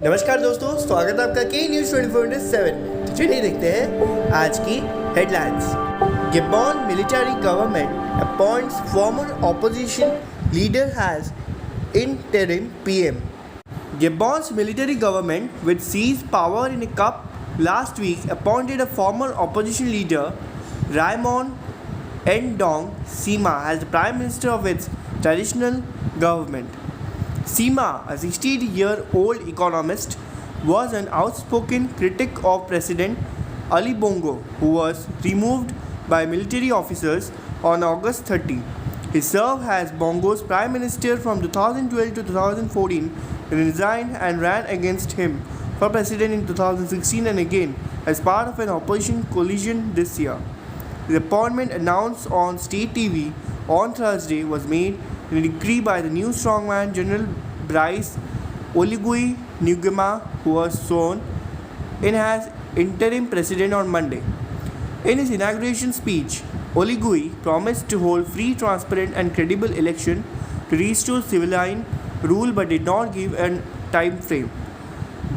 नमस्कार दोस्तों, स्वागत है आपका के न्यूज़ 24/7 में। तो चलिए देखते हैं आज की headlines. Gabon military government appoints former opposition leader as interim PM. Gabon's military government, which seized power in a coup last week, appointed a former opposition leader, Raymond Ndong Sima, as the prime minister of its transitional government. Sima, a 60-year-old economist, was an outspoken critic of President Ali Bongo, who was removed by military officers on August 30. He served as Bongo's prime minister from 2012 to 2014, resigned and ran against him for president in 2016 and again as part of an opposition coalition this year. The appointment, announced on state TV on Thursday, was made in a decree by the new strongman General Brice Oligui Nguema, who was sworn in as interim president on Monday. In his inauguration speech, Oligui promised to hold free, transparent and credible election to restore civilian rule but did not give a time frame.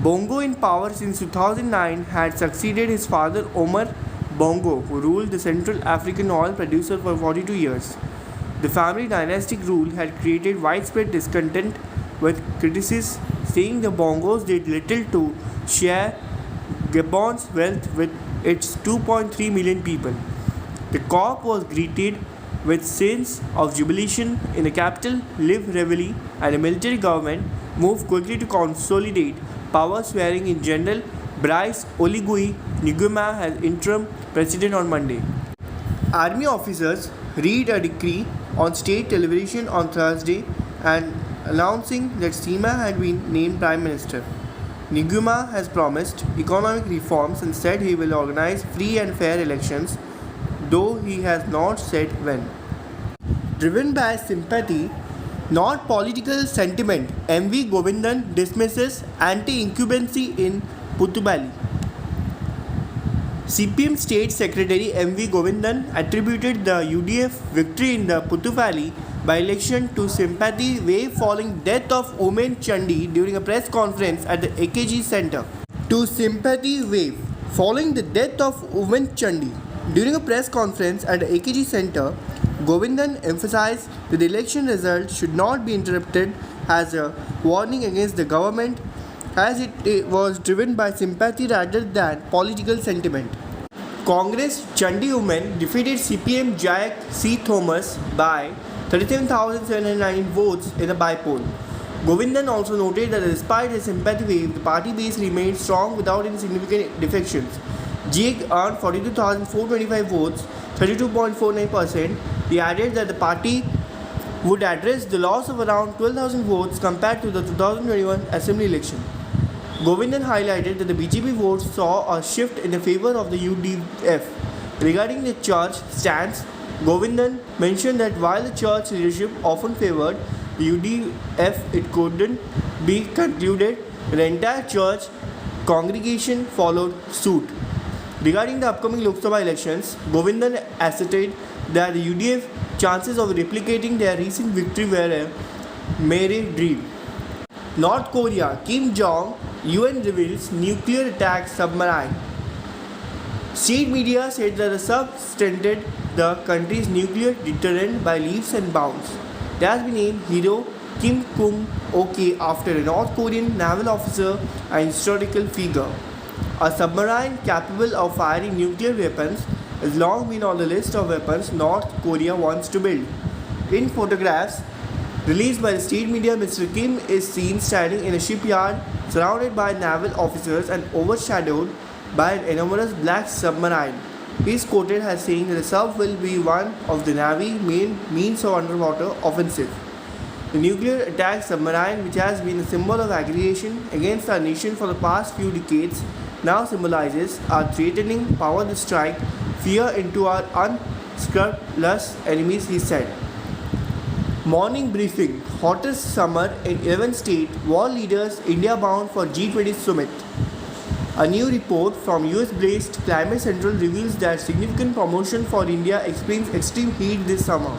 Bongo, in power since 2009, had succeeded his father Omar Bongo, who ruled the Central African oil producer for 42 years. The family dynastic rule had created widespread discontent, with critics saying the Bongos did little to share Gabon's wealth with its 2.3 million people. The coup was greeted with scenes of jubilation in the capital, Live Reveille, and the military government moved quickly to consolidate power, swearing in General Brice Oligui Nguema as interim president on Monday. Army officers read a decree on state television on Thursday and announcing that Sima had been named Prime Minister. Nguema has promised economic reforms and said he will organize free and fair elections, though he has not said when. Driven by sympathy, not political sentiment, MV Govindan dismisses anti-incumbency in Puthupally. CPM State Secretary MV Govindan attributed the UDF victory in the Puthupally by-election to sympathy wave following death of Umen Chandi during a press conference at the AKG Center. To sympathy wave following the death of Umen Chandi during a press conference at the AKG Center, Govindan emphasized that the election result should not be interpreted as a warning against the government, as it was driven by sympathy rather than political sentiment. Congress Chandi Women defeated CPM Jack C. Thomas by 37,709 votes in a by-poll. Govindan also noted that despite his sympathy wave, the party base remained strong without any significant defections. JIG earned 42,425 votes, 32.49%. He added that the party would address the loss of around 12,000 votes compared to the 2021 assembly election. Govindan highlighted that the BJP votes saw a shift in the favor of the UDF. Regarding the church stance, Govindan mentioned that while the church leadership often favored the UDF, it couldn't be concluded the entire church congregation followed suit. Regarding the upcoming Lok Sabha elections, Govindan asserted that the UDF chances of replicating their recent victory were a mere dream. North Korea, Kim Jong UN reveals nuclear attack submarine. State media said that the sub strengthened the country's nuclear deterrent by leaps and bounds. It has been named Hero Kim Kung-ok after a North Korean naval officer and historical figure. A submarine capable of firing nuclear weapons has long been on the list of weapons North Korea wants to build. In photographs released by the state media, Mr. Kim is seen standing in a shipyard surrounded by naval officers and overshadowed by an enormous black submarine. He is quoted as saying that the sub will be one of the Navy's main means of underwater offensive. The nuclear attack submarine, which has been a symbol of aggression against our nation for the past few decades, now symbolizes our threatening power to strike fear into our unscrupulous enemies, he said. Morning briefing. Hottest summer in 11 states. World leaders India bound for G20 summit. A new report from US-based Climate Central reveals that significant promotion for India explains extreme heat this summer.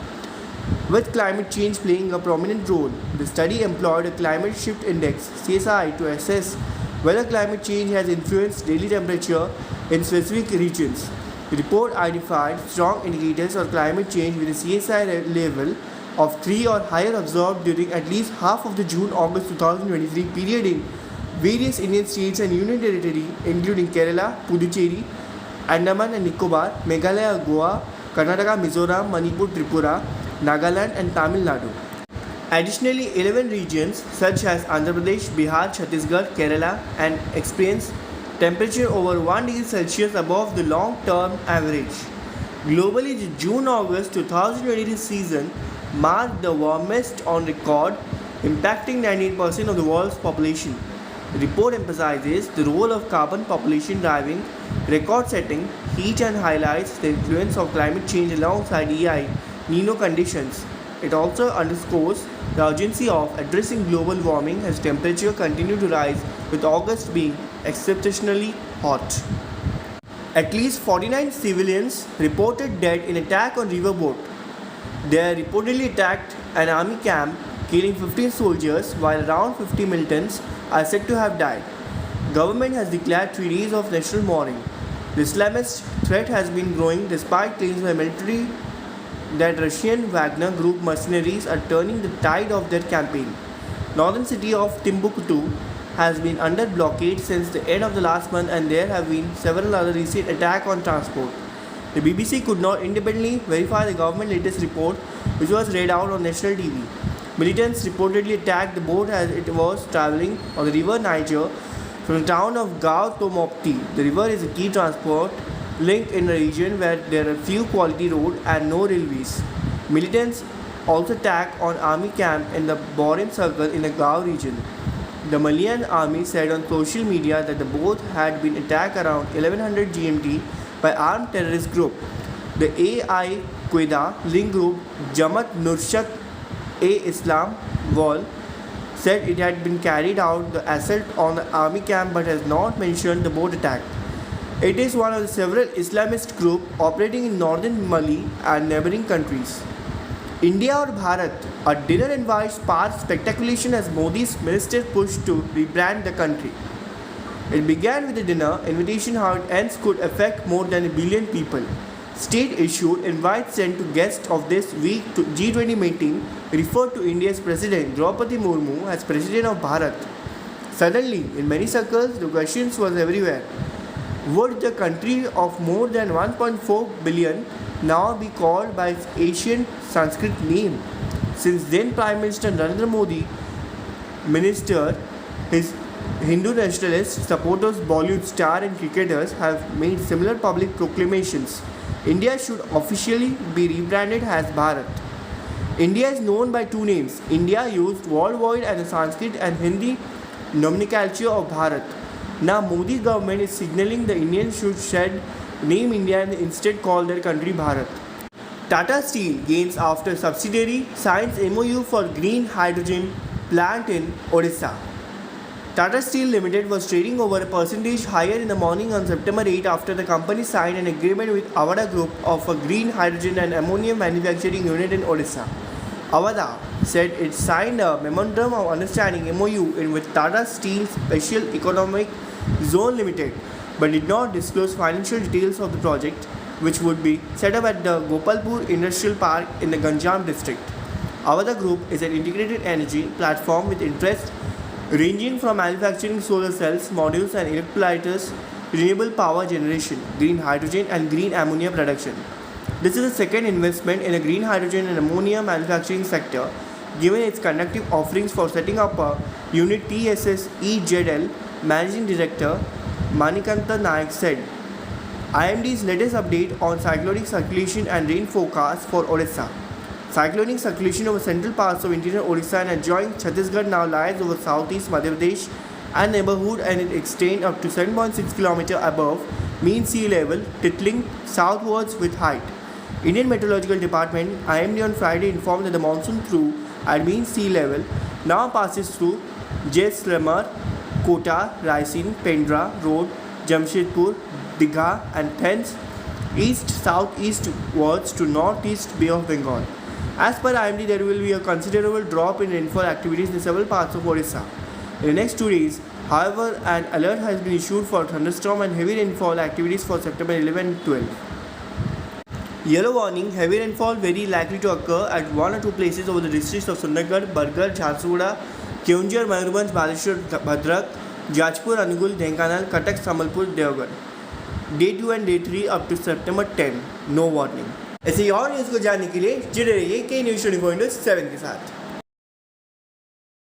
with climate change playing a prominent role. The study employed a climate shift index (CSI) to assess whether climate change has influenced daily temperature in specific regions. The report identified strong indicators of climate change with a CSI level of 3 or higher observed during at least half of the June-August 2023 period in various Indian states and union territory including Kerala, Puducherry, Andaman and Nicobar, Meghalaya, Goa, Karnataka, Mizoram, Manipur, Tripura, Nagaland and Tamil Nadu. Additionally, 11 regions such as Andhra Pradesh, Bihar, Chhattisgarh, Kerala and experienced temperature over 1 degree Celsius above the long-term average. Globally, the June-August 2023 season marked the warmest on record, impacting 98% of the world's population. The report emphasizes the role of carbon population driving record-setting heat and highlights the influence of climate change alongside El Nino conditions. It also underscores the urgency of addressing global warming as temperatures continue to rise, with August being exceptionally hot. At least 49 civilians reported dead in attack on riverboat. They reportedly attacked an army camp, killing 15 soldiers, while around 50 militants are said to have died. Government has declared 3 days of national mourning. The Islamist threat has been growing despite claims by military that Russian Wagner Group mercenaries are turning the tide of their campaign. Northern city of Timbuktu has been under blockade since the end of the last month, and there have been several other recent attacks on transport. The BBC could not independently verify the government latest report, which was read out on national TV. Militants reportedly attacked the boat as it was travelling on the river Niger from the town of Gao to Mopti. The river is a key transport link in a region where there are few quality roads and no railways. Militants also attacked on army camp in the Borin Circle in the Gao region. The Malian army said on social media that the boat had been attacked around 1100 GMT by armed terrorist group. The Al-Qaeda link group Jamaat Nusrat-e-Islam Wal said it had been carried out the assault on the army camp but has not mentioned the boat attack. It is one of the several Islamist groups operating in northern Mali and neighboring countries. India or Bharat, a dinner invite sparked speculation as Modi's minister pushed to rebrand the country. It began with a dinner invitation. How it ends could affect more than 1 billion people. State issued invites sent to guests of this week to G20 meeting referred to India's President Draupadi Murmu as President of Bharat. Suddenly, in many circles, the questions was everywhere. Would the country of more than 1.4 billion now be called by its ancient Sanskrit name? Since then Prime Minister Narendra Modi, his Hindu nationalist supporters, Bollywood star and cricketers have made similar public proclamations. India should officially be rebranded as Bharat. India is known by 2 names. India used worldwide and the Sanskrit and Hindi nomenclature of Bharat. Now Modi government is signaling the Indians should shed name India and instead call their country Bharat. Tata Steel gains after subsidiary signs MOU for green hydrogen plant in Odisha. Tata Steel Limited was trading over a percentage higher in the morning on September 8 after the company signed an agreement with Avada Group of a green hydrogen and ammonia manufacturing unit in Odisha. Avada said it signed a memorandum of understanding MOU with Tata Steel Special Economic Zone Limited, but did not disclose financial details of the project, which would be set up at the Gopalpur Industrial Park in the Ganjam district. Avada Group is an integrated energy platform with interests ranging from manufacturing solar cells, modules and electrolyzers, renewable power generation, green hydrogen and green ammonia production. This is the second investment in a green hydrogen and ammonia manufacturing sector, given its conductive offerings for setting up a unit. TSSEZL Managing Director Manikanta Naik said. IMD's latest update on cyclonic circulation and rain forecast for Odisha. Cyclonic circulation over central parts of interior Odisha and adjoining Chhattisgarh now lies over southeast Madhya Pradesh and neighborhood, and it extends up to 7.6 km above mean sea level, tittling southwards with height. Indian Meteorological Department IMD on Friday informed that the monsoon through at mean sea level now passes through Jaisalmer, Kota, Raisen, Pendra Road, Jamshedpur, Digha and thence east-southeastwards to northeast Bay of Bengal. As per IMD, there will be a considerable drop in rainfall activities in several parts of Odisha. In the next 2 days, however, an alert has been issued for thunderstorm and heavy rainfall activities for September 11 and 12. Yellow warning: heavy rainfall very likely to occur at 1 or 2 places over the districts of Sundargarh, Bargarh, Jharsuguda, Keonjhar, Mayurbhanj, Baleshwar, Bhadrak, Jajpur, Angul, Dhenkanal, Cuttack, Sambalpur, Devgarh. Day 2 and Day 3 up to September 10. No warning. ऐसे और news को जानने के लिए जुड़े रहिए के news 24/7 के साथ.